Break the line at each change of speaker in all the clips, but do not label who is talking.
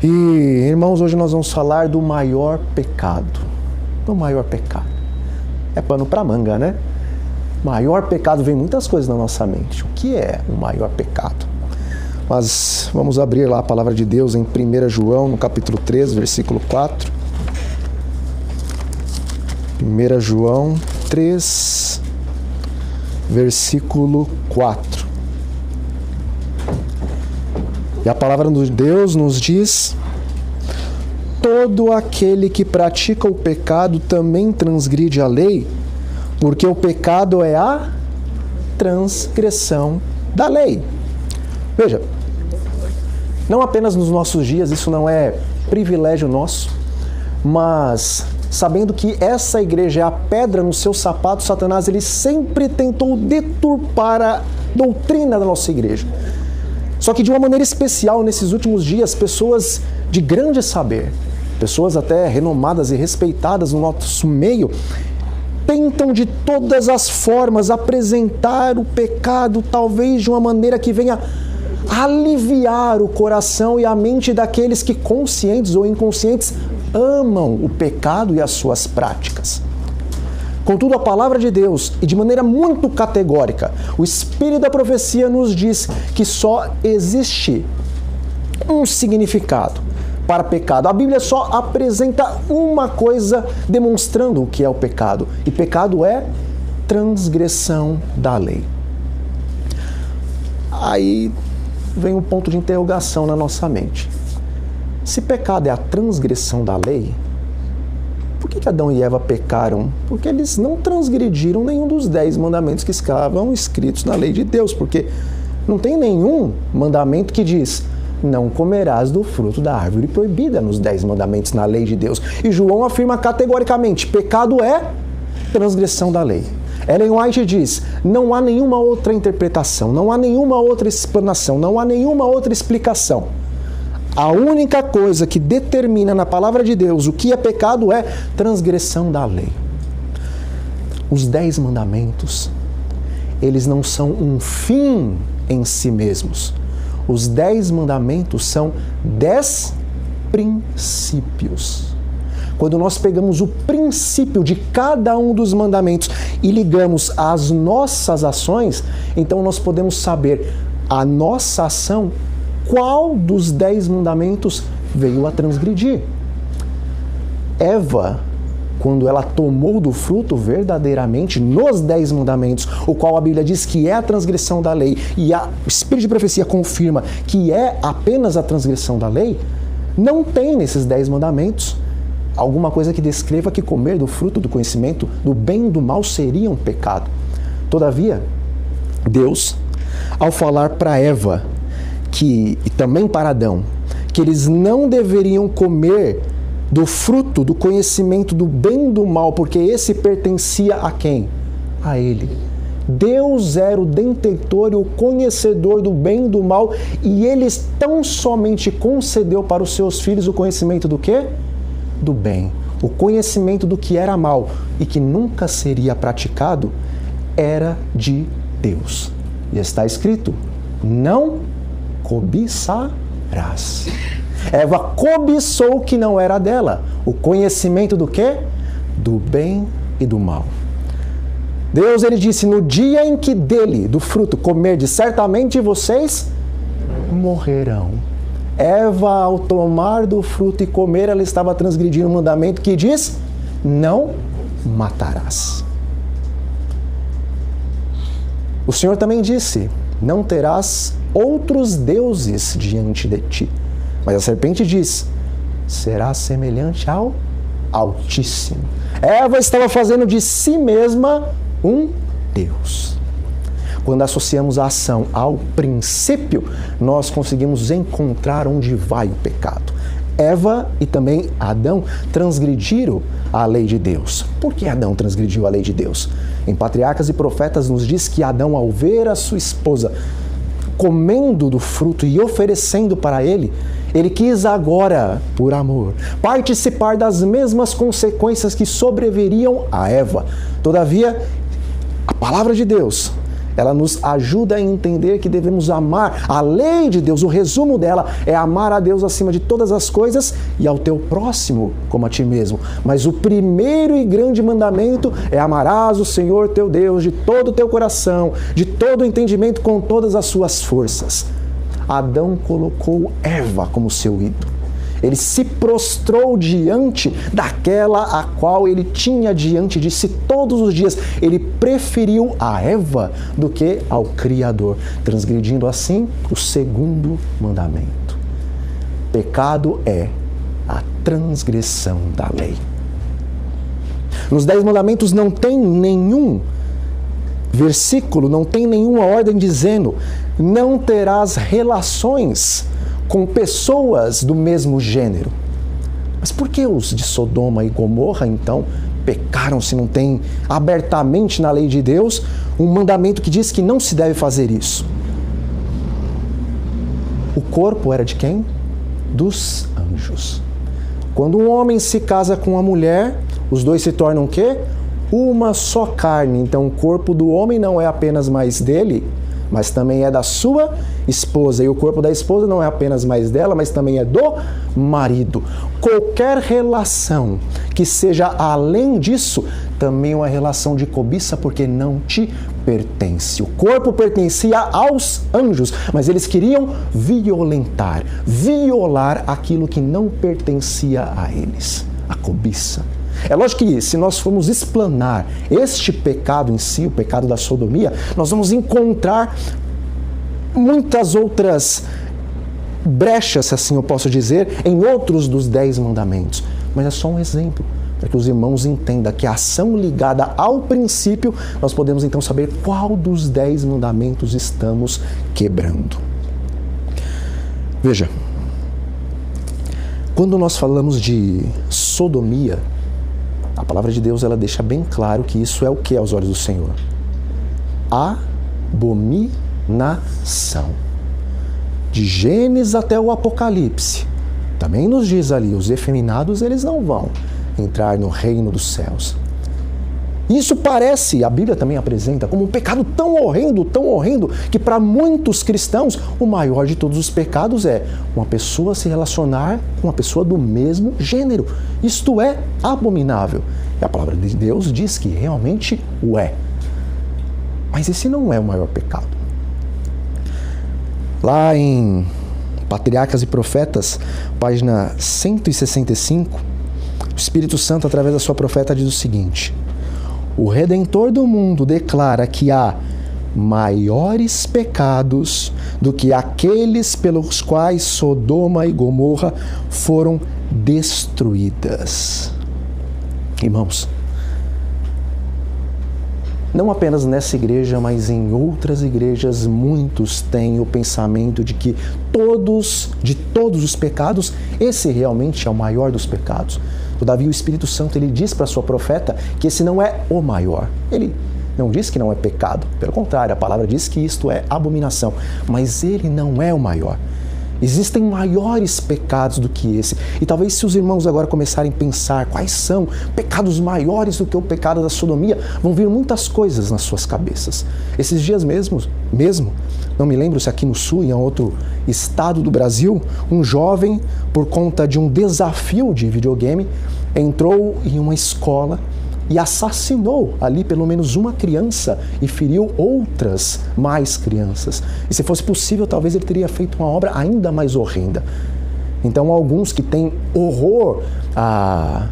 E, irmãos, hoje nós vamos falar do maior pecado. Do maior pecado. É pano para manga, né? Maior pecado, vem muitas coisas na nossa mente. O que é o maior pecado? Mas vamos abrir lá a palavra de Deus em 1 João, no capítulo 3, versículo 4. 1 João 3, versículo 4. E a palavra de Deus nos diz: todo aquele que pratica o pecado também transgride a lei, porque o pecado é a transgressão da lei. Veja, não apenas nos nossos dias, isso não é privilégio nosso, mas sabendo que essa igreja é a pedra no seu sapato, Satanás ele sempre tentou deturpar a doutrina da nossa igreja. Só que de uma maneira especial, nesses últimos dias, pessoas de grande saber, pessoas até renomadas e respeitadas no nosso meio, tentam de todas as formas apresentar o pecado, talvez de uma maneira que venha aliviar o coração e a mente daqueles que, conscientes ou inconscientes, amam o pecado e as suas práticas. Contudo, a palavra de Deus, e de maneira muito categórica, o Espírito da profecia nos diz que só existe um significado para pecado. A Bíblia só apresenta uma coisa demonstrando o que é o pecado. E pecado é transgressão da lei. Aí vem um ponto de interrogação na nossa mente. Se pecado é a transgressão da lei, por que Adão e Eva pecaram? Porque eles não transgrediram nenhum dos 10 mandamentos que estavam escritos na lei de Deus. Porque não tem nenhum mandamento que diz: não comerás do fruto da árvore proibida nos 10 mandamentos na lei de Deus. E João afirma categoricamente: pecado é transgressão da lei. Ellen White diz: não há nenhuma outra interpretação, não há nenhuma outra explanação, não há nenhuma outra explicação. A única coisa que determina na palavra de Deus o que é pecado é transgressão da lei. Os 10 mandamentos, eles não são um fim em si mesmos. Os 10 mandamentos são 10 princípios. Quando nós pegamos o princípio de cada um dos mandamentos e ligamos às nossas ações, então nós podemos saber a nossa ação, qual dos 10 mandamentos veio a transgredir. Eva, quando ela tomou do fruto verdadeiramente nos 10 mandamentos, o qual a Bíblia diz que é a transgressão da lei, e o Espírito de profecia confirma que é apenas a transgressão da lei, não tem nesses 10 mandamentos alguma coisa que descreva que comer do fruto do conhecimento do bem e do mal seria um pecado. Todavia, Deus, ao falar para Eva, e também para Adão, que eles não deveriam comer do fruto do conhecimento do bem e do mal, porque esse pertencia a quem? A ele. Deus era o detentor e o conhecedor do bem e do mal, e ele tão somente concedeu para os seus filhos o conhecimento do quê? Do bem. O conhecimento do que era mal e que nunca seria praticado era de Deus. E está escrito: não cobiçarás. Eva cobiçou o que não era dela. O conhecimento do quê? Do bem e do mal. Deus, ele disse: no dia em que dele, do fruto, comerdes, certamente vocês morrerão. Eva, ao tomar do fruto e comer, ela estava transgredindo um mandamento que diz: não matarás. O Senhor também disse: não terás outros deuses diante de ti. Mas a serpente diz: será semelhante ao Altíssimo. Eva estava fazendo de si mesma um Deus. Quando associamos a ação ao princípio, nós conseguimos encontrar onde vai o pecado. Eva e também Adão transgrediram a lei de Deus. Por que Adão transgrediu a lei de Deus? Em Patriarcas e Profetas nos diz que Adão, ao ver a sua esposa comendo do fruto e oferecendo para ele quis agora, por amor, participar das mesmas consequências que sobreviriam a Eva. Todavia, a palavra de Deus, Ela nos ajuda a entender que devemos amar a lei de Deus. O resumo dela é amar a Deus acima de todas as coisas e ao teu próximo como a ti mesmo. Mas o primeiro e grande mandamento é amarás o Senhor teu Deus de todo o teu coração, de todo o entendimento, com todas as suas forças. Adão colocou Eva como seu ídolo. Ele se prostrou diante daquela a qual ele tinha diante de si todos os dias. Ele preferiu a Eva do que ao Criador, transgredindo assim o segundo mandamento. Pecado é a transgressão da lei. Nos 10 mandamentos não tem nenhum versículo, não tem nenhuma ordem dizendo: não terás relações com pessoas do mesmo gênero. Mas por que os de Sodoma e Gomorra, então, pecaram se não tem abertamente na lei de Deus um mandamento que diz que não se deve fazer isso? O corpo era de quem? Dos anjos. Quando um homem se casa com uma mulher, os dois se tornam o quê? Uma só carne. Então o corpo do homem não é apenas mais dele, mas também é da sua esposa. E o corpo da esposa não é apenas mais dela, mas também é do marido. Qualquer relação que seja além disso, também é uma relação de cobiça, porque não te pertence. O corpo pertencia aos anjos, mas eles queriam violar aquilo que não pertencia a eles. A cobiça. É lógico que se nós formos explanar este pecado em si, o pecado da sodomia, nós vamos encontrar muitas outras brechas, se assim eu posso dizer, em outros dos 10 mandamentos. Mas é só um exemplo, para que os irmãos entendam que a ação ligada ao princípio, nós podemos então saber qual dos 10 mandamentos estamos quebrando. Veja, quando nós falamos de sodomia, a palavra de Deus ela deixa bem claro que isso é o que aos olhos do Senhor? Abominação. De Gênesis até o Apocalipse, também nos diz ali, os efeminados eles não vão entrar no reino dos céus. Isso parece, a Bíblia também apresenta, como um pecado tão horrendo, que para muitos cristãos o maior de todos os pecados é uma pessoa se relacionar com uma pessoa do mesmo gênero. Isto é abominável. E a palavra de Deus diz que realmente o é. Mas esse não é o maior pecado. Lá em Patriarcas e Profetas, página 165, o Espírito Santo, através da sua profeta, diz o seguinte: o Redentor do mundo declara que há maiores pecados do que aqueles pelos quais Sodoma e Gomorra foram destruídas. Irmãos, não apenas nessa igreja, mas em outras igrejas, muitos têm o pensamento de que de todos os pecados, esse realmente é o maior dos pecados. Todavia, o Espírito Santo ele diz para a sua profeta que esse não é o maior. Ele não diz que não é pecado. Pelo contrário, a palavra diz que isto é abominação. Mas ele não é o maior. Existem maiores pecados do que esse. E talvez se os irmãos agora começarem a pensar quais são pecados maiores do que o pecado da sodomia, vão vir muitas coisas nas suas cabeças. Esses dias mesmo, não me lembro se aqui no Sul, em outro estado do Brasil, um jovem, por conta de um desafio de videogame, entrou em uma escola e assassinou ali pelo menos uma criança e feriu outras mais crianças. E se fosse possível, talvez ele teria feito uma obra ainda mais horrenda. Então, alguns que têm horror ao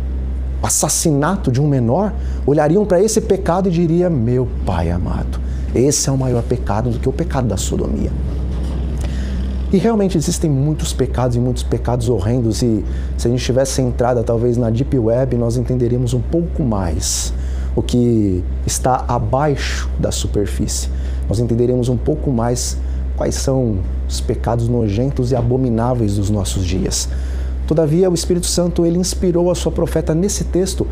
assassinato de um menor, olhariam para esse pecado e diriam: meu Pai amado, esse é o maior pecado do que o pecado da sodomia. E realmente existem muitos pecados e muitos pecados horrendos, e se a gente tivesse centrado talvez na Deep Web, nós entenderíamos um pouco mais o que está abaixo da superfície. Nós entenderemos um pouco mais quais são os pecados nojentos e abomináveis dos nossos dias. Todavia, o Espírito Santo ele inspirou a sua profeta nesse texto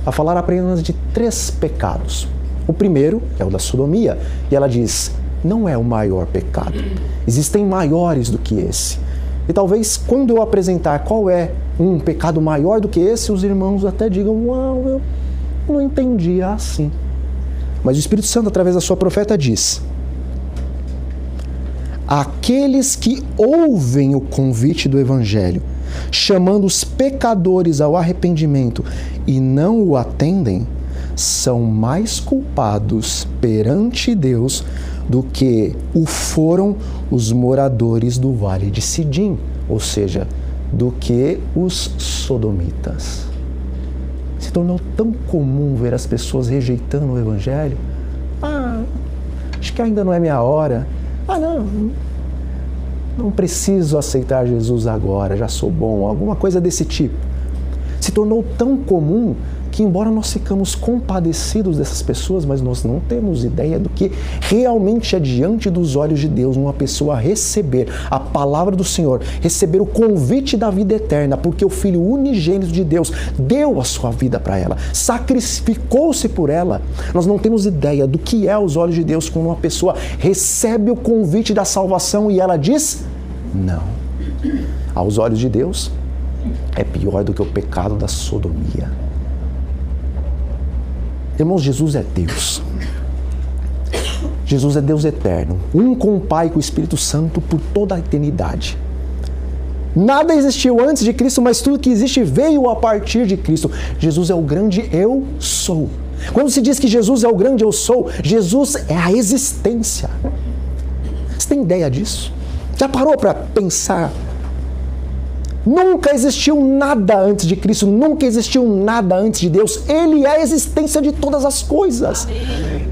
a falar apenas de 3 pecados. O primeiro é o da sodomia, e ela diz: não é o maior pecado. Existem maiores do que esse. E talvez quando eu apresentar qual é um pecado maior do que esse, os irmãos até digam: uau, eu não entendia assim. Mas o Espírito Santo, através da sua profeta, diz aqueles que ouvem o convite do Evangelho, chamando os pecadores ao arrependimento e não o atendem, são mais culpados perante Deus do que o foram os moradores do Vale de Sidim, ou seja, do que os sodomitas. Se tornou tão comum ver as pessoas rejeitando o Evangelho. Acho que ainda não é minha hora. Não preciso aceitar Jesus agora, já sou bom, alguma coisa desse tipo. Se tornou tão comum que, embora nós ficamos compadecidos dessas pessoas, mas nós não temos ideia do que realmente é diante dos olhos de Deus uma pessoa receber a palavra do Senhor, receber o convite da vida eterna, porque o Filho unigênito de Deus deu a sua vida para ela, sacrificou-se por ela. Nós não temos ideia do que é aos olhos de Deus quando uma pessoa recebe o convite da salvação e ela diz não. Aos olhos de Deus, é pior do que o pecado da sodomia. Irmãos, Jesus é Deus. Jesus é Deus eterno, um com o Pai e com o Espírito Santo por toda a eternidade. Nada existiu antes de Cristo, mas tudo que existe veio a partir de Cristo. Jesus é o grande eu sou. Quando se diz que Jesus é o grande eu sou, Jesus é a existência. Você tem ideia disso? Já parou para pensar? Nunca existiu nada antes de Cristo, nunca existiu nada antes de Deus. Ele é a existência de todas as coisas.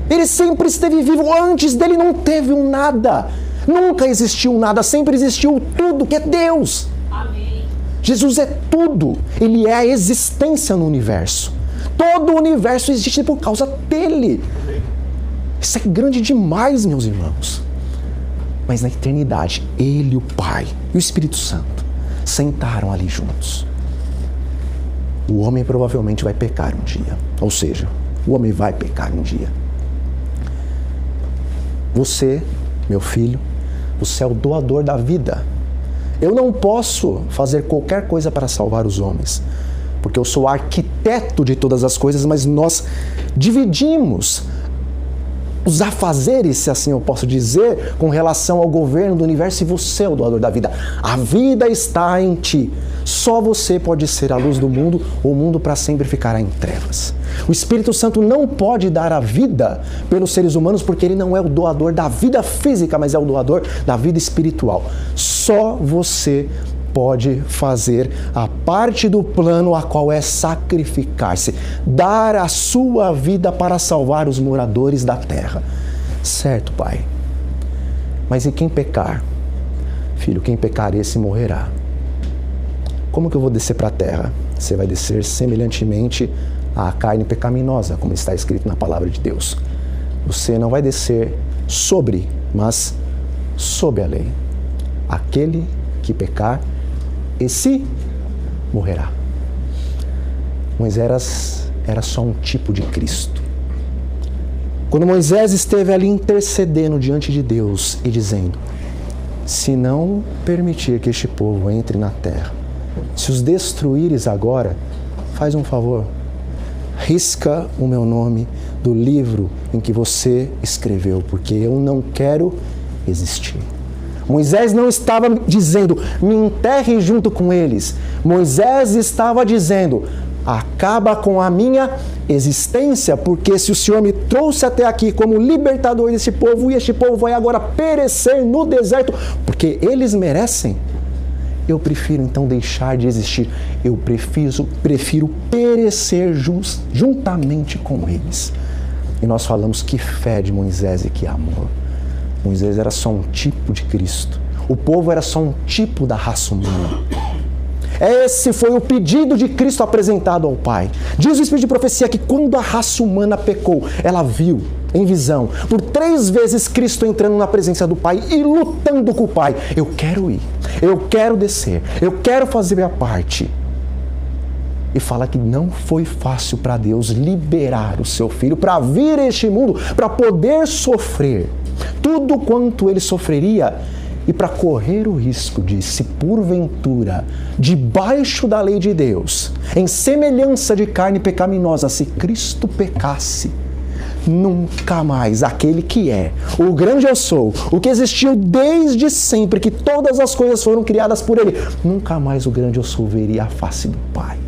Ele sempre esteve vivo, antes dele não teve um nada. Nunca existiu nada, sempre existiu tudo, que é Deus. Amém. Jesus é tudo, ele é a existência no universo. Todo o universo existe por causa dele. Isso é grande demais, meus irmãos. Mas na eternidade, ele, o Pai e o Espírito Santo sentaram ali juntos. O homem provavelmente vai pecar um dia. Ou seja, o homem vai pecar um dia. Você, meu filho, você é o doador da vida. Eu não posso fazer qualquer coisa para salvar os homens, porque eu sou o arquiteto de todas as coisas, mas nós dividimos os afazeres, se assim eu posso dizer, com relação ao governo do universo, e você é o doador da vida. A vida está em ti. Só você pode ser a luz do mundo, o mundo para sempre ficará em trevas. O Espírito Santo não pode dar a vida pelos seres humanos, porque ele não é o doador da vida física, mas é o doador da vida espiritual. Só você pode fazer a parte do plano, a qual é sacrificar-se, dar a sua vida para salvar os moradores da terra. Certo, Pai? Mas e quem pecar? Filho, quem pecar, esse morrerá. Como que eu vou descer para a terra? Você vai descer semelhantemente à carne pecaminosa, como está escrito na palavra de Deus. Você não vai descer sobre, mas sob a lei. Aquele que pecar, esse morrerá. Moisés era só um tipo de Cristo. Quando Moisés esteve ali intercedendo diante de Deus e dizendo: se não permitir que este povo entre na terra, se os destruíres agora, faz um favor, risca o meu nome do livro em que você escreveu, porque eu não quero existir. Moisés não estava dizendo, me enterre junto com eles. Moisés estava dizendo, acaba com a minha existência, porque se o Senhor me trouxe até aqui como libertador deste povo, e este povo vai agora perecer no deserto, porque eles merecem, eu prefiro então deixar de existir. Eu prefiro perecer juntamente com eles. E nós falamos que fé de Moisés e que amor. Moisés era só um tipo de Cristo. O povo era só um tipo da raça humana. Esse foi o pedido de Cristo apresentado ao Pai. Diz o Espírito de profecia que quando a raça humana pecou, ela viu em visão, por 3 vezes Cristo entrando na presença do Pai e lutando com o Pai. Eu quero ir, eu quero descer, eu quero fazer minha parte. E fala que não foi fácil para Deus liberar o seu Filho para vir a este mundo, para poder sofrer tudo quanto ele sofreria e para correr o risco de, se porventura, debaixo da lei de Deus, em semelhança de carne pecaminosa, se Cristo pecasse, nunca mais. Aquele que é o grande eu sou, o que existiu desde sempre, que todas as coisas foram criadas por ele, nunca mais o grande eu sou veria a face do Pai.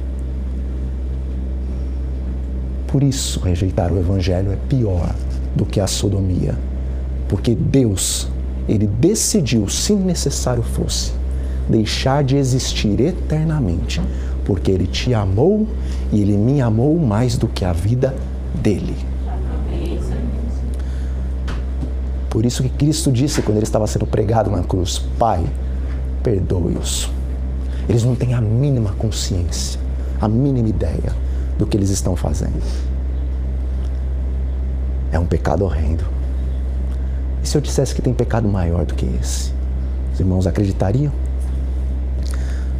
Por isso, rejeitar o Evangelho é pior do que a sodomia, porque Deus, Ele decidiu, se necessário fosse, deixar de existir eternamente, porque Ele te amou e Ele me amou mais do que a vida dele. Por isso que Cristo disse quando Ele estava sendo pregado na cruz: Pai, perdoe-os. Eles não têm a mínima consciência, a mínima ideia do que eles estão fazendo. É um pecado horrendo. E se eu dissesse que tem pecado maior do que esse? Os irmãos acreditariam?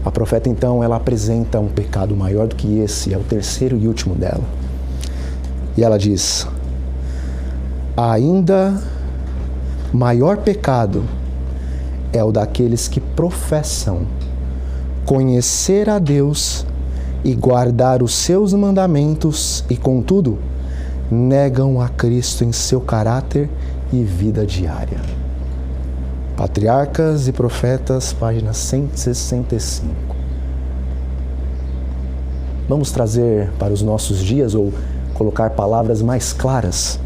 A profeta, então, ela apresenta um pecado maior do que esse, é o terceiro e último dela. E ela diz: ainda maior pecado é o daqueles que professam conhecer a Deus e guardar os seus mandamentos e, contudo, negam a Cristo em seu caráter e vida diária. Patriarcas e Profetas, página 165. Vamos trazer para os nossos dias, ou colocar palavras mais claras.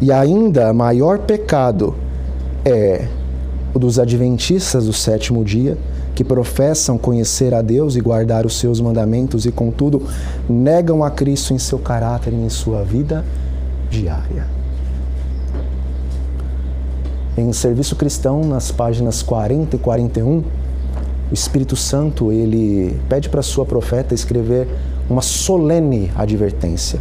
E ainda maior pecado é o dos adventistas do sétimo dia, que professam conhecer a Deus e guardar os seus mandamentos e, contudo, negam a Cristo em seu caráter e em sua vida diária. Em Serviço Cristão, nas páginas 40 e 41, o Espírito Santo, ele pede para a sua profeta escrever uma solene advertência.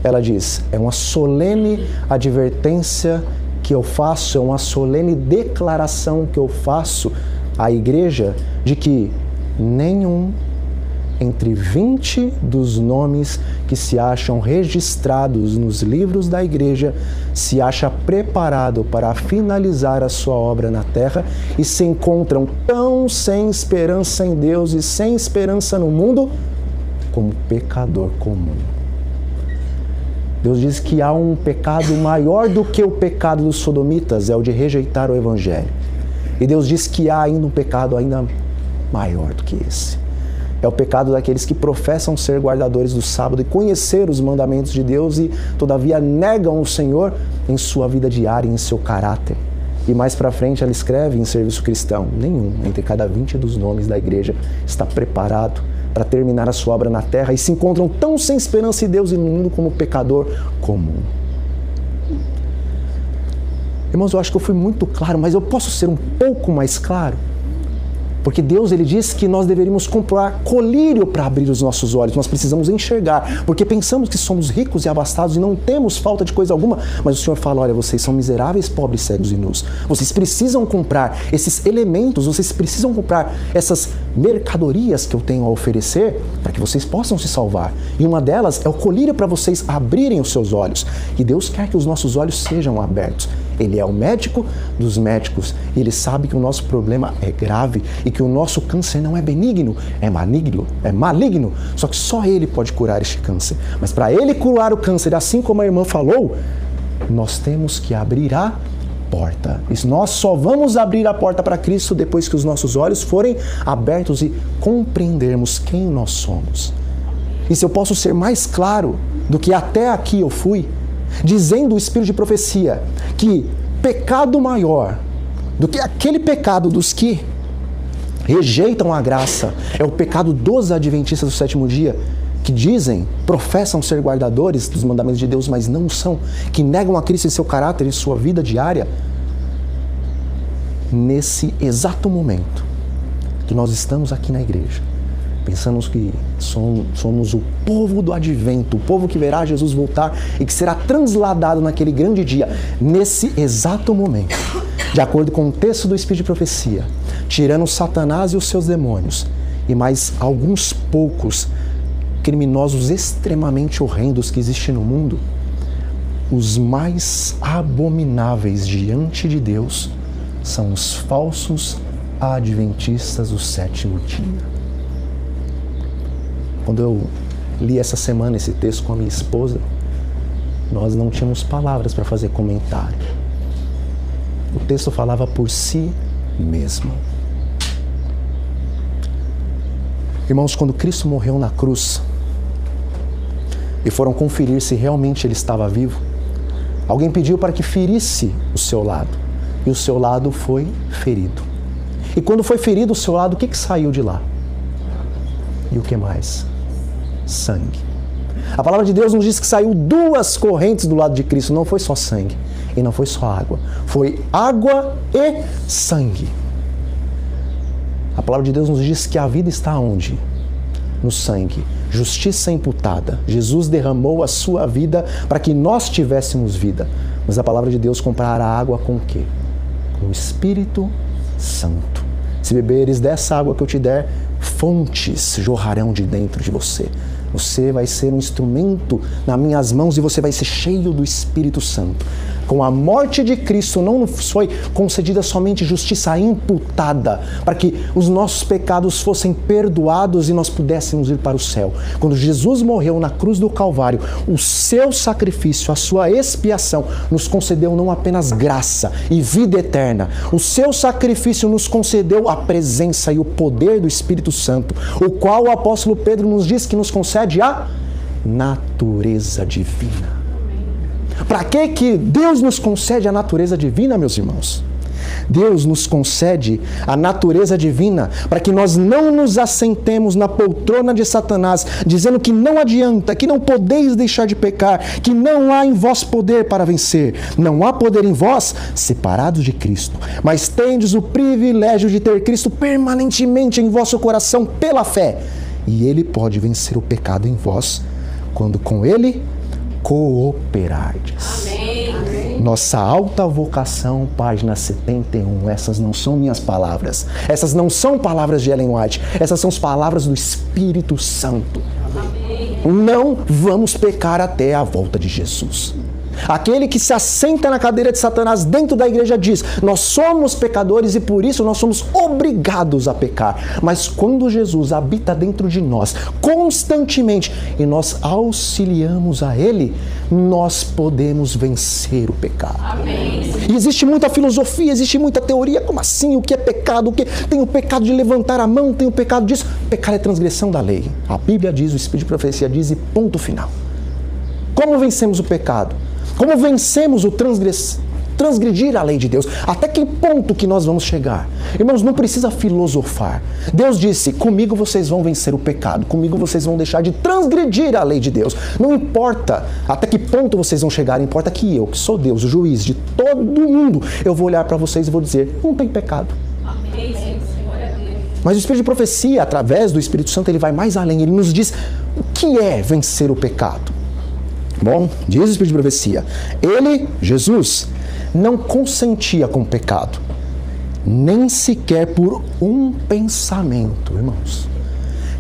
Ela diz: é uma solene advertência que eu faço, é uma solene declaração que eu faço à igreja de que nenhum entre 20 dos nomes que se acham registrados nos livros da igreja se acha preparado para finalizar a sua obra na terra e se encontram tão sem esperança em Deus e sem esperança no mundo como pecador comum. Deus diz que há um pecado maior do que o pecado dos sodomitas, é o de rejeitar o Evangelho. E Deus diz que há ainda um pecado ainda maior do que esse. É o pecado daqueles que professam ser guardadores do sábado e conhecer os mandamentos de Deus e, todavia, negam o Senhor em sua vida diária, em seu caráter. E mais para frente ela escreve em Serviço Cristão: nenhum entre cada 20 dos nomes da igreja está preparado para terminar a sua obra na terra e se encontram tão sem esperança em Deus e no mundo como pecador comum. Irmãos, eu acho que eu fui muito claro, mas eu posso ser um pouco mais claro? Porque Deus, Ele diz que nós deveríamos comprar colírio para abrir os nossos olhos. Nós precisamos enxergar, porque pensamos que somos ricos e abastados e não temos falta de coisa alguma. Mas o Senhor fala: olha, vocês são miseráveis, pobres, cegos e nus. Vocês precisam comprar esses elementos, vocês precisam comprar essas mercadorias que eu tenho a oferecer para que vocês possam se salvar. E uma delas é o colírio para vocês abrirem os seus olhos. E Deus quer que os nossos olhos sejam abertos. Ele é o médico dos médicos. E Ele sabe que o nosso problema é grave e que o nosso câncer não é benigno, é maligno. Só que só Ele pode curar este câncer. Mas para Ele curar o câncer, assim como a irmã falou, nós temos que abrir a porta. E nós só vamos abrir a porta para Cristo depois que os nossos olhos forem abertos e compreendermos quem nós somos. E se eu posso ser mais claro do que até aqui eu fui, dizendo o Espírito de profecia que pecado maior do que aquele pecado dos que rejeitam a graça é o pecado dos adventistas do sétimo dia, que dizem, professam ser guardadores dos mandamentos de Deus, mas não são, que negam a Cristo em seu caráter e sua vida diária. Nesse exato momento que nós estamos aqui na igreja, pensamos que somos o povo do advento, o povo que verá Jesus voltar e que será transladado naquele grande dia. Nesse exato momento, de acordo com o texto do Espírito de profecia, tirando Satanás e os seus demônios e mais alguns poucos criminosos extremamente horrendos que existem no mundo, os mais abomináveis diante de Deus são os falsos adventistas do sétimo dia. Quando eu li essa semana esse texto com a minha esposa, nós não tínhamos palavras para fazer comentário. O texto falava por si mesmo. Irmãos, quando Cristo morreu na cruz e foram conferir se realmente ele estava vivo, alguém pediu para que ferisse o seu lado, e o seu lado foi ferido. E quando foi ferido o seu lado, o que saiu de lá? E o que mais? Sangue. A palavra de Deus nos diz que saiu 2 correntes do lado de Cristo, não foi só sangue, e não foi só água, foi água e sangue. A palavra de Deus nos diz que a vida está onde? No sangue. Justiça imputada. Jesus derramou a sua vida para que nós tivéssemos vida. Mas a palavra de Deus compara a água com o quê? Com o Espírito Santo. Se beberes dessa água que eu te der, fontes jorrarão de dentro de você. Você vai ser um instrumento nas minhas mãos e você vai ser cheio do Espírito Santo. Com a morte de Cristo não foi concedida somente justiça imputada, para que os nossos pecados fossem perdoados e nós pudéssemos ir para o céu. Quando Jesus morreu na cruz do Calvário, o seu sacrifício, a sua expiação, nos concedeu não apenas graça e vida eterna. O seu sacrifício nos concedeu a presença e o poder do Espírito Santo, o qual o apóstolo Pedro nos diz que nos concede a natureza divina. Para que Deus nos concede a natureza divina, meus irmãos? Deus nos concede a natureza divina para que nós não nos assentemos na poltrona de Satanás, dizendo que não adianta, que não podeis deixar de pecar, que não há em vós poder para vencer. Não há poder em vós separados de Cristo, mas tendes o privilégio de ter Cristo permanentemente em vosso coração pela fé. E Ele pode vencer o pecado em vós quando com Ele cooperardes. Amém. Nossa alta vocação, página 71. Essas não são minhas palavras. Essas não são palavras de Ellen White. Essas são as palavras do Espírito Santo. Amém. Não vamos pecar até a volta de Jesus. Aquele que se assenta na cadeira de Satanás dentro da igreja diz: nós somos pecadores e por isso nós somos obrigados a pecar. Mas quando Jesus habita dentro de nós constantemente e nós auxiliamos a Ele, nós podemos vencer o pecado. Amém. E existe muita filosofia, existe muita teoria. Como assim? O que é pecado? O que? Tem o pecado de levantar a mão, tem o pecado disso. Pecar é transgressão da lei. A Bíblia diz, o Espírito de Profecia diz, e ponto final. Como vencemos o pecado? Como vencemos o transgredir a lei de Deus? Até que ponto que nós vamos chegar? Irmãos, não precisa filosofar. Deus disse: comigo vocês vão vencer o pecado, comigo vocês vão deixar de transgredir a lei de Deus. Não importa até que ponto vocês vão chegar, importa que eu, que sou Deus, o juiz de todo mundo, eu vou olhar para vocês e vou dizer: não tem pecado. Amém. Mas o Espírito de Profecia, através do Espírito Santo, ele vai mais além. Ele nos diz o que é vencer o pecado. Bom, diz o Espírito de Profecia, ele, Jesus, não consentia com o pecado, nem sequer por um pensamento, irmãos.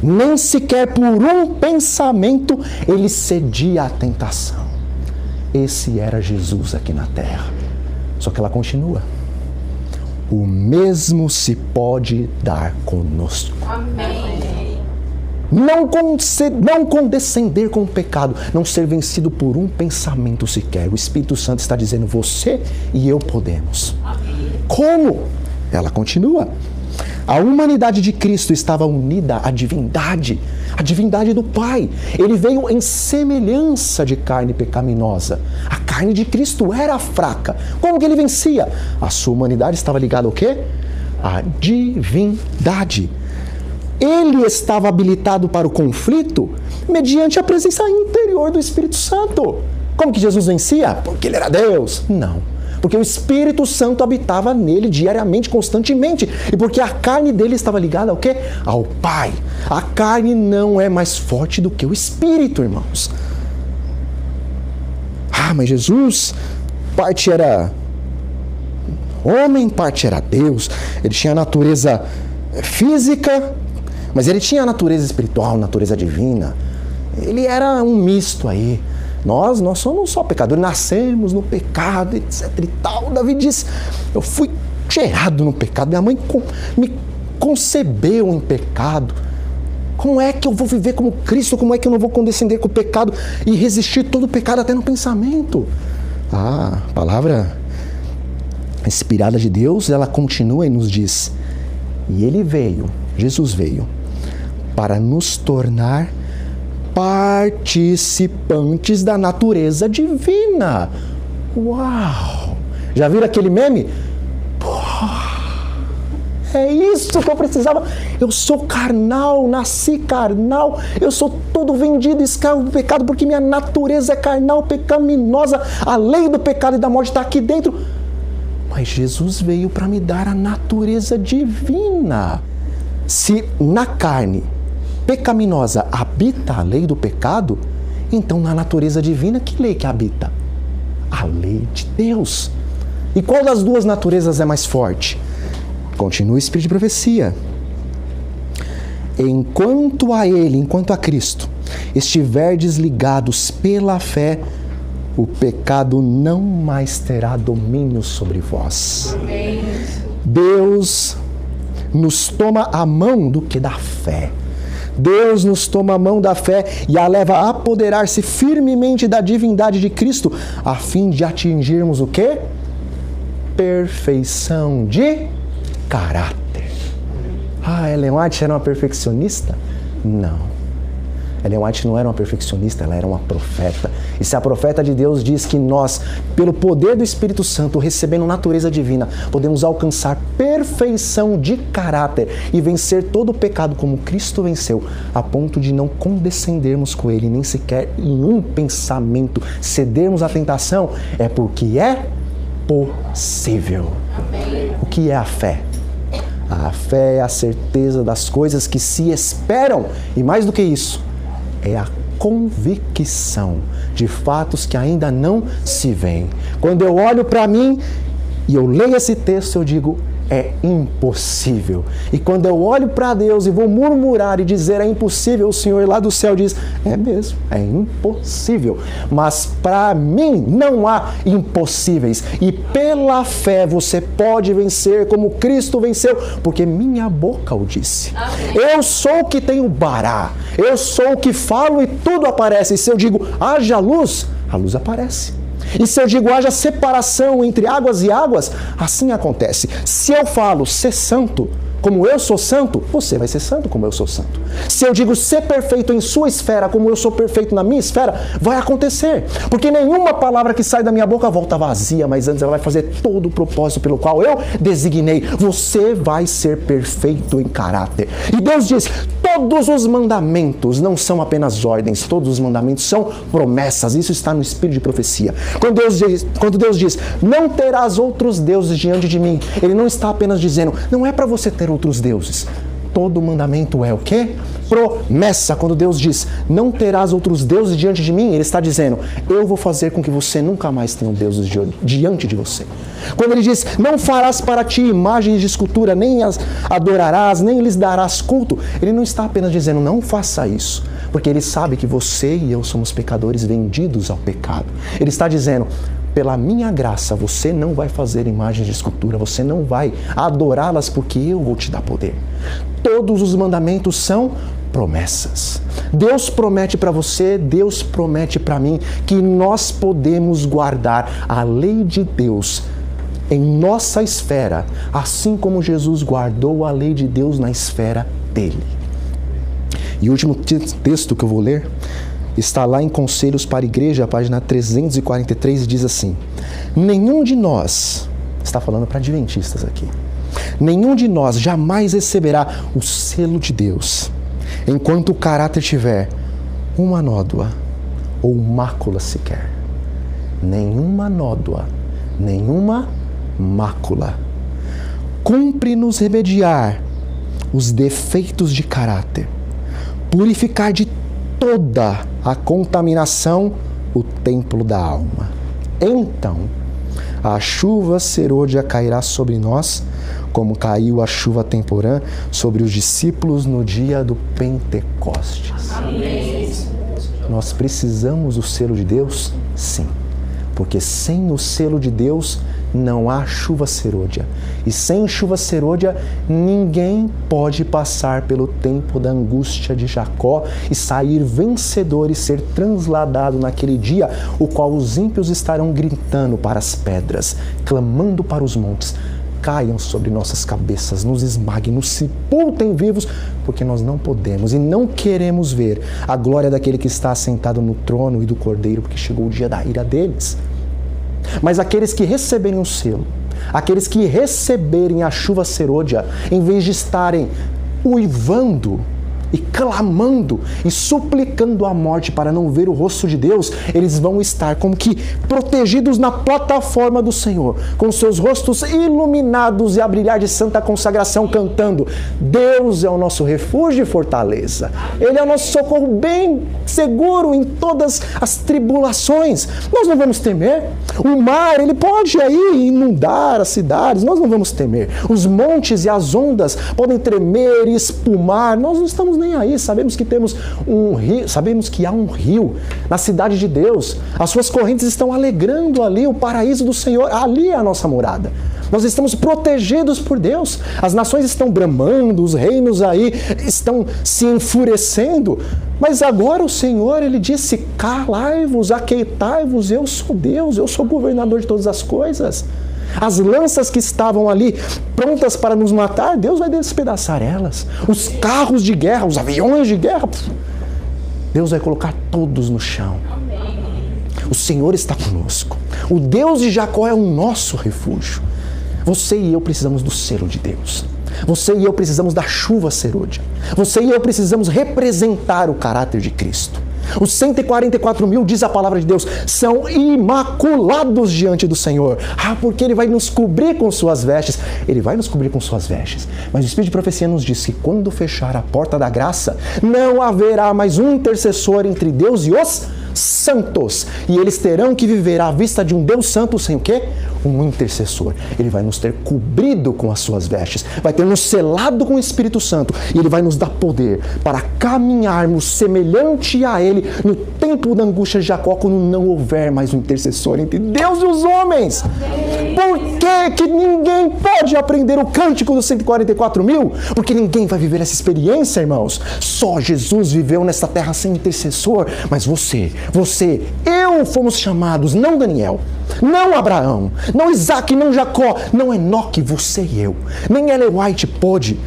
Nem sequer por um pensamento ele cedia à tentação. Esse era Jesus aqui na terra. Só que ela continua. O mesmo se pode dar conosco. Amém. Não condescender com o pecado, não ser vencido por um pensamento sequer. O Espírito Santo está dizendo: você e eu podemos. Amém. Como? Ela continua. A humanidade de Cristo estava unida à divindade do Pai. Ele veio em semelhança de carne pecaminosa. A carne de Cristo era fraca. Como que ele vencia? A sua humanidade estava ligada ao quê? À divindade. Ele estava habilitado para o conflito mediante a presença interior do Espírito Santo. Como que Jesus vencia? Porque ele era Deus? Não. Porque o Espírito Santo habitava nele diariamente, constantemente. E porque a carne dele estava ligada ao quê? Ao Pai. A carne não é mais forte do que o Espírito, irmãos. Ah, mas Jesus, parte era homem, parte era Deus. Ele tinha a natureza física, mas ele tinha a natureza espiritual, a natureza divina. Ele era um misto aí. Nós somos só pecadores, nascemos no pecado, etc e tal. Davi disse: eu fui gerado no pecado, minha mãe me concebeu em pecado. Como é que eu vou viver como Cristo? Como é que eu não vou condescender com o pecado e resistir todo o pecado até no pensamento? A palavra inspirada de Deus, ela continua e nos diz: e Ele veio, Jesus veio, para nos tornar participantes da natureza divina. Uau! Já viram aquele meme? É isso que eu precisava. Eu sou carnal, nasci carnal, eu sou todo vendido, escravo do pecado, porque minha natureza é carnal, pecaminosa, a lei do pecado e da morte está aqui dentro. Mas Jesus veio para me dar a natureza divina. Se na carne pecaminosa habita a lei do pecado, então na natureza divina, que lei que habita? A lei de Deus. E qual das duas naturezas é mais forte? Continua o Espírito de profecia. Enquanto a Ele, enquanto a Cristo, estiverdes ligados pela fé, o pecado não mais terá domínio sobre vós. Amém. Deus nos toma a mão do que da fé. Deus nos toma a mão da fé e a leva a apoderar-se firmemente da divindade de Cristo, a fim de atingirmos o quê? Perfeição de caráter. Ellen White era uma perfeccionista? Não. Ellen White não era uma perfeccionista, ela era uma profeta. E se a profeta de Deus diz que nós, pelo poder do Espírito Santo, recebendo natureza divina, podemos alcançar perfeição de caráter e vencer todo o pecado como Cristo venceu, a ponto de não condescendermos com Ele, nem sequer em um pensamento cedermos à tentação, é porque é possível. Amém. O que é a fé? A fé é a certeza das coisas que se esperam, e mais do que isso, é a convicção de fatos que ainda não se veem. Quando eu olho para mim e eu leio esse texto, eu digo, é impossível. E quando eu olho para Deus e vou murmurar e dizer é impossível, o Senhor lá do céu diz, é mesmo, é impossível. Mas para mim não há impossíveis. E pela fé você pode vencer como Cristo venceu, porque minha boca o disse. Amém. Eu sou o que tenho bará. Eu sou o que falo e tudo aparece. E se eu digo, haja luz, a luz aparece. E se eu digo, haja separação entre águas e águas, assim acontece. Se eu falo, ser santo, como eu sou santo, você vai ser santo como eu sou santo. Se eu digo ser perfeito em sua esfera, como eu sou perfeito na minha esfera, vai acontecer. Porque nenhuma palavra que sai da minha boca volta vazia, mas antes ela vai fazer todo o propósito pelo qual eu designei. Você vai ser perfeito em caráter. E Deus diz, todos os mandamentos não são apenas ordens, todos os mandamentos são promessas. Isso está no Espírito de profecia. Quando Deus diz, não terás outros deuses diante de mim, Ele não está apenas dizendo, não é para você ter outros deuses. Todo mandamento é o quê? Promessa. Quando Deus diz, não terás outros deuses diante de mim, Ele está dizendo, eu vou fazer com que você nunca mais tenha deuses diante de você. Quando Ele diz, não farás para ti imagens de escultura, nem as adorarás, nem lhes darás culto, Ele não está apenas dizendo, não faça isso, porque Ele sabe que você e eu somos pecadores vendidos ao pecado. Ele está dizendo, pela minha graça, você não vai fazer imagens de escultura, você não vai adorá-las, porque eu vou te dar poder. Todos os mandamentos são promessas. Deus promete para você, Deus promete para mim, que nós podemos guardar a lei de Deus em nossa esfera, assim como Jesus guardou a lei de Deus na esfera dele. E o último texto que eu vou ler está lá em Conselhos para a Igreja, página 343, e diz assim, nenhum de nós, está falando para adventistas aqui, nenhum de nós jamais receberá o selo de Deus, enquanto o caráter tiver uma nódoa ou mácula sequer. Nenhuma nódoa, nenhuma mácula. Cumpre-nos remediar os defeitos de caráter, purificar de toda a contaminação o templo da alma. Então, a chuva serôdia cairá sobre nós, como caiu a chuva temporã sobre os discípulos no dia do Pentecostes. Amém. Nós precisamos do selo de Deus? Sim. Porque sem o selo de Deus, não há chuva serôdia. E sem chuva serôdia, ninguém pode passar pelo tempo da angústia de Jacó e sair vencedor e ser transladado naquele dia, o qual os ímpios estarão gritando para as pedras, clamando para os montes: caiam sobre nossas cabeças, nos esmaguem, nos sepultem vivos, porque nós não podemos e não queremos ver a glória daquele que está assentado no trono e do Cordeiro, porque chegou o dia da ira deles. Mas aqueles que receberem o selo, aqueles que receberem a chuva serôdia, em vez de estarem uivando e clamando e suplicando a morte para não ver o rosto de Deus, eles vão estar como que protegidos na plataforma do Senhor, com seus rostos iluminados e a brilhar de santa consagração, cantando: Deus é o nosso refúgio e fortaleza. Ele é o nosso socorro bem seguro em todas as tribulações. Nós não vamos temer. O mar, ele pode aí inundar as cidades, nós não vamos temer. Os montes e as ondas podem tremer e espumar, nós não estamos nem aí. Sabemos que temos um rio, sabemos que há um rio na cidade de Deus. As suas correntes estão alegrando ali o paraíso do Senhor. Ali é a nossa morada. Nós estamos protegidos por Deus. As nações estão bramando, os reinos aí estão se enfurecendo. Mas agora o Senhor, ele disse: calai-vos, aquietai-vos, eu sou Deus, eu sou governador de todas as coisas. As lanças que estavam ali prontas para nos matar, Deus vai despedaçar elas. Os carros de guerra, os aviões de guerra, Deus vai colocar todos no chão. O Senhor está conosco. O Deus de Jacó é o nosso refúgio. Você e eu precisamos do selo de Deus. Você e eu precisamos da chuva serôdia. Você e eu precisamos representar o caráter de Cristo. Os 144 mil, diz a palavra de Deus, são imaculados diante do Senhor. Porque Ele vai nos cobrir com suas vestes. Ele vai nos cobrir com suas vestes. Mas o Espírito de Profecia nos diz que quando fechar a porta da graça, não haverá mais um intercessor entre Deus e os santos. E eles terão que viver à vista de um Deus santo sem o quê? Um intercessor. Ele vai nos ter cobrido com as suas vestes, vai ter nos selado com o Espírito Santo, e Ele vai nos dar poder para caminharmos semelhante a Ele no tempo da angústia de Jacó, quando não houver mais um intercessor entre Deus e os homens. Por que ninguém pode aprender o cântico dos 144 mil? Porque ninguém vai viver essa experiência, irmãos. Só Jesus viveu nesta terra sem intercessor. Mas você, eu fomos chamados, não Daniel, não Abraão, não Isaac, não Jacó, não Enoque, você e eu. Nem Ellen White pôde.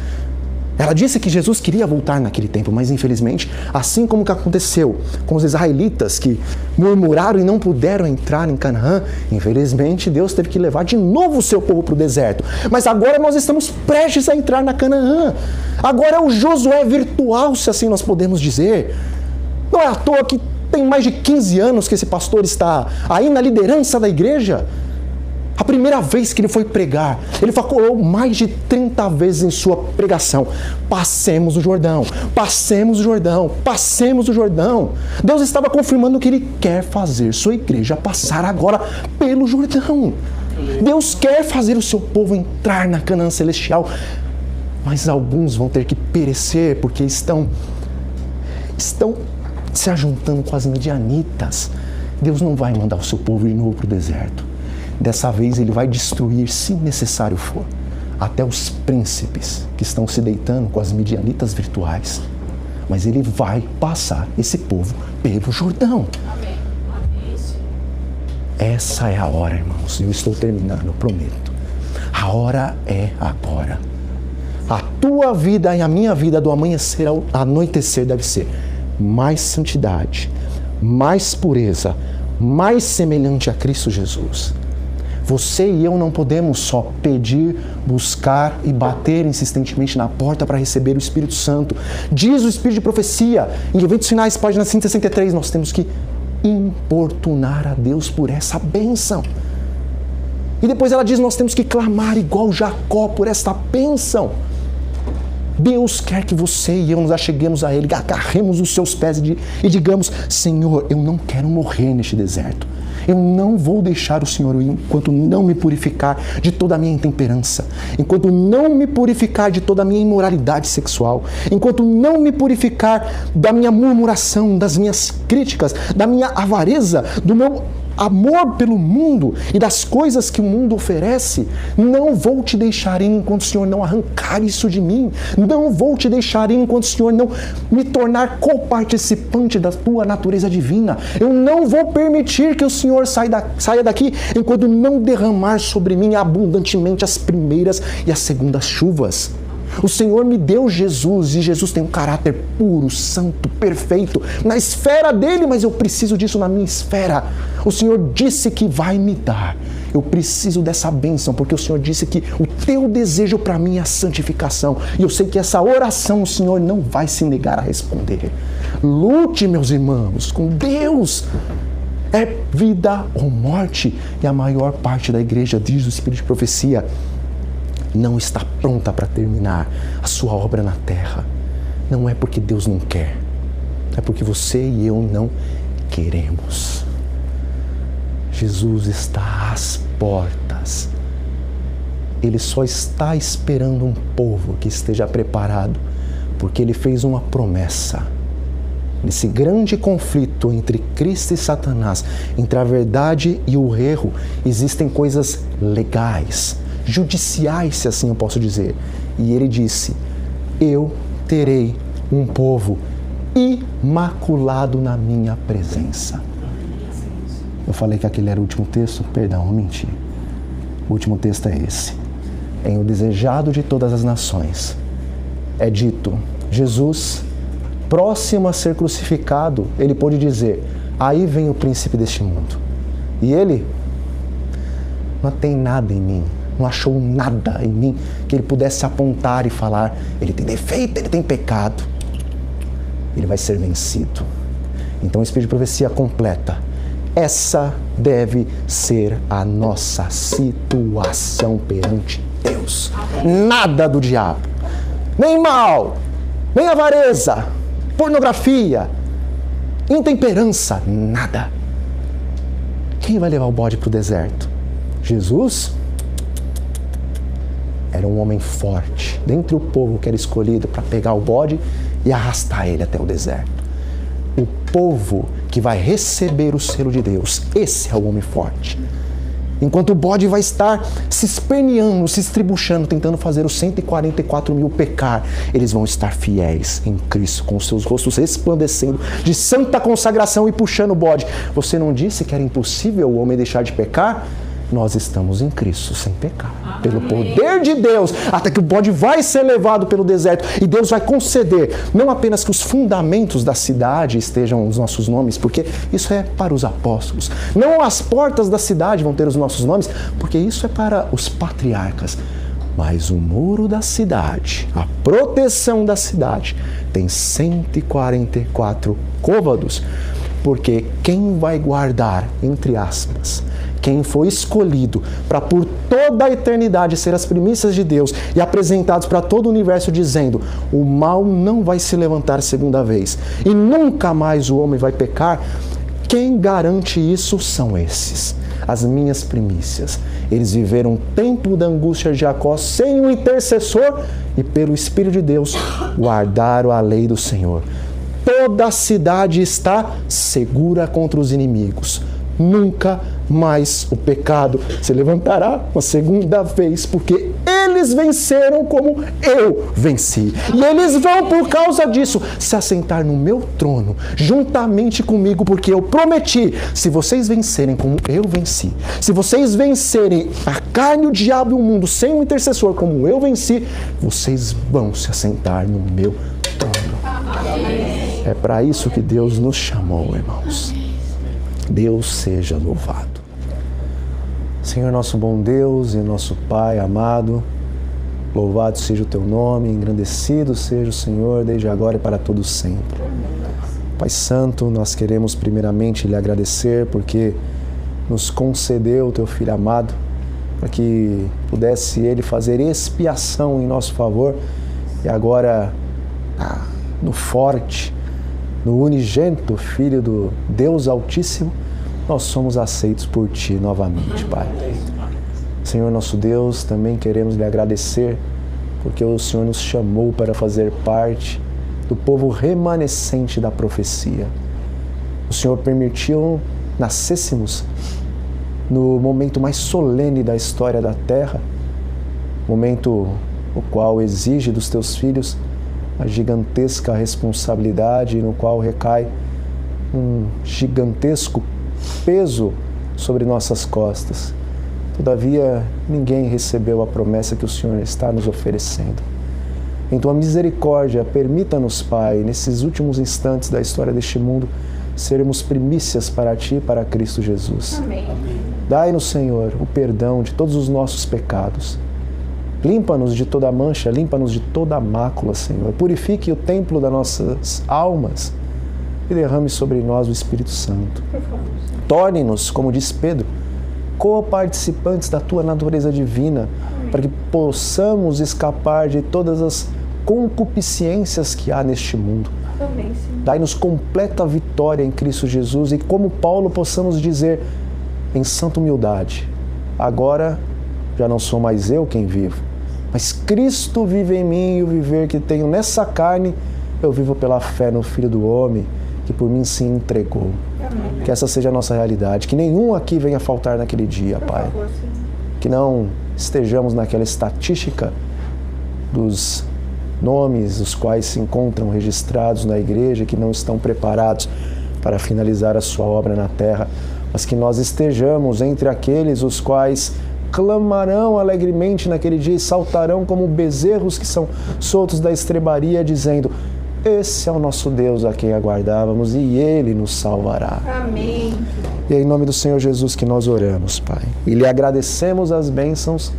Ela disse que Jesus queria voltar naquele tempo, mas infelizmente, assim como que aconteceu com os israelitas que murmuraram e não puderam entrar em Canaã, infelizmente Deus teve que levar de novo o seu povo para o deserto. Mas agora nós estamos prestes a entrar na Canaã. Agora é o Josué virtual, se assim nós podemos dizer. Não é à toa que tem mais de 15 anos que esse pastor está aí na liderança da igreja. A primeira vez que ele foi pregar, ele falou mais de 30 vezes em sua pregação: passemos o Jordão, passemos o Jordão, passemos o Jordão. Deus estava confirmando que Ele quer fazer sua igreja passar agora pelo Jordão. Deus quer fazer o seu povo entrar na Canaã celestial, mas alguns vão ter que perecer porque estão se ajuntando com as midianitas. Deus não vai mandar o seu povo ir novo para o deserto. Dessa vez Ele vai destruir, se necessário for, até os príncipes que estão se deitando com as midianitas virtuais. Mas Ele vai passar esse povo pelo Jordão. Amém. Essa é a hora, irmãos. Eu estou terminando, eu prometo. A hora é agora. A tua vida e a minha vida, do amanhecer ao anoitecer, deve ser mais santidade, mais pureza, mais semelhante a Cristo Jesus. Você e eu não podemos só pedir, buscar e bater insistentemente na porta para receber o Espírito Santo. Diz o Espírito de Profecia, em Eventos Finais, página 163, nós temos que importunar a Deus por essa bênção. E depois ela diz, nós temos que clamar igual Jacó por esta bênção. Deus quer que você e eu nos acheguemos a Ele, agarremos os seus pés e digamos: Senhor, eu não quero morrer neste deserto. Eu não vou deixar o Senhor ir enquanto não me purificar de toda a minha intemperança, enquanto não me purificar de toda a minha imoralidade sexual, enquanto não me purificar da minha murmuração, das minhas críticas, da minha avareza, do meu amor pelo mundo e das coisas que o mundo oferece, não vou te deixar ir enquanto o Senhor não arrancar isso de mim. Não vou te deixar ir enquanto o Senhor não me tornar coparticipante da tua natureza divina. Eu não vou permitir que o Senhor saia daqui enquanto não derramar sobre mim abundantemente as primeiras e as segundas chuvas. O Senhor me deu Jesus, e Jesus tem um caráter puro, santo, perfeito, na esfera dele, mas eu preciso disso na minha esfera. O Senhor disse que vai me dar. Eu preciso dessa bênção, porque o Senhor disse que o teu desejo para mim é a santificação. E eu sei que essa oração o Senhor não vai se negar a responder. Lute, meus irmãos, com Deus. É vida ou morte. E a maior parte da igreja, diz o Espírito de Profecia, não está pronta para terminar a sua obra na terra. Não é porque Deus não quer, é porque você e eu não queremos. Jesus está às portas. Ele só está esperando um povo que esteja preparado, porque Ele fez uma promessa. Nesse grande conflito entre Cristo e Satanás, entre a verdade e o erro, existem coisas legais, judiciais, se assim eu posso dizer. E ele disse: eu terei um povo imaculado na minha presença. Eu falei que aquele era o último texto? Perdão, eu menti. O último texto é esse. Em o desejado de todas as nações é dito, Jesus, próximo a ser crucificado, ele pôde dizer: aí vem o príncipe deste mundo. E ele não tem nada em mim, não achou nada em mim que ele pudesse apontar e falar: ele tem defeito, ele tem pecado. Ele vai ser vencido. Então o Espírito de Profecia completa: essa deve ser a nossa situação perante Deus. Nada do diabo, nem mal, nem avareza, pornografia, intemperança, nada. Quem vai levar o bode para o deserto? Jesus? Era um homem forte, dentre o povo que era escolhido para pegar o bode e arrastar ele até o deserto. O povo que vai receber o selo de Deus, esse é o homem forte. Enquanto o bode vai estar se esperneando, se estribuchando, tentando fazer os 144 mil pecar, eles vão estar fiéis em Cristo, com seus rostos resplandecendo de santa consagração e puxando o bode. Você não disse que era impossível o homem deixar de pecar? Nós estamos em Cristo sem pecar, pelo poder de Deus, até que o bode vai ser levado pelo deserto e Deus vai conceder, não apenas que os fundamentos da cidade estejam os nossos nomes, porque isso é para os apóstolos, não as portas da cidade vão ter os nossos nomes, porque isso é para os patriarcas, mas o muro da cidade, a proteção da cidade, tem 144 côvados, porque quem vai guardar, entre aspas, quem foi escolhido para por toda a eternidade ser as primícias de Deus e apresentados para todo o universo dizendo: o mal não vai se levantar segunda vez e nunca mais o homem vai pecar, quem garante isso são esses, as minhas primícias. Eles viveram um tempo da angústia de Jacó sem um intercessor e pelo Espírito de Deus guardaram a lei do Senhor. Toda a cidade está segura contra os inimigos. Nunca mais o pecado se levantará uma segunda vez, porque eles venceram como eu venci. E eles vão, por causa disso, se assentar no meu trono, juntamente comigo, porque eu prometi: se vocês vencerem como eu venci, se vocês vencerem a carne, o diabo e o mundo sem um intercessor como eu venci, vocês vão se assentar no meu trono. É para isso que Deus nos chamou, irmãos. Deus seja louvado. Senhor, nosso bom Deus e nosso Pai amado, louvado seja o Teu nome, engrandecido seja o Senhor, desde agora e para todo sempre. Pai Santo, nós queremos primeiramente Lhe agradecer porque nos concedeu o Teu Filho amado, para que pudesse Ele fazer expiação em nosso favor, e agora, no forte, no unigênito Filho do Deus Altíssimo, nós somos aceitos por Ti novamente, Pai. Senhor nosso Deus, também queremos Lhe agradecer porque o Senhor nos chamou para fazer parte do povo remanescente da profecia. O Senhor permitiu nascêssemos no momento mais solene da história da Terra, momento o qual exige dos teus filhos a gigantesca responsabilidade, no qual recai um gigantesco peso sobre nossas costas. Todavia, ninguém recebeu a promessa que o Senhor está nos oferecendo. Em tua misericórdia, permita-nos, Pai, nesses últimos instantes da história deste mundo, sermos primícias para Ti e para Cristo Jesus.
Amém.
Dai-nos, Senhor, o perdão de todos os nossos pecados. Limpa-nos de toda mancha, limpa-nos de toda mácula, Senhor. Purifique o templo das nossas almas e derrame sobre nós o Espírito Santo. Torne-nos, como diz Pedro, co-participantes da Tua natureza divina, para que possamos escapar de todas as concupiscências que há neste mundo.
Amém, Senhor.
Dai-nos completa vitória em Cristo Jesus e, como Paulo, possamos dizer em santa humildade: agora já não sou mais eu quem vivo, mas Cristo vive em mim, e o viver que tenho nessa carne eu vivo pela fé no Filho do Homem, que por mim se entregou.
Amém.
Que essa seja a nossa realidade, que nenhum aqui venha faltar naquele dia, Pai.
Por favor, Senhor.
Que não estejamos naquela estatística dos nomes os quais se encontram registrados na igreja, que não estão preparados para finalizar a sua obra na terra, mas que nós estejamos entre aqueles os quais clamarão alegremente naquele dia e saltarão como bezerros que são soltos da estrebaria, dizendo: esse é o nosso Deus a quem aguardávamos e Ele nos salvará.
Amém.
E é em nome do Senhor Jesus que nós oramos, Pai. E lhe agradecemos as bênçãos.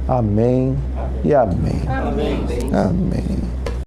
Amém e amém.
Amém.
Amém.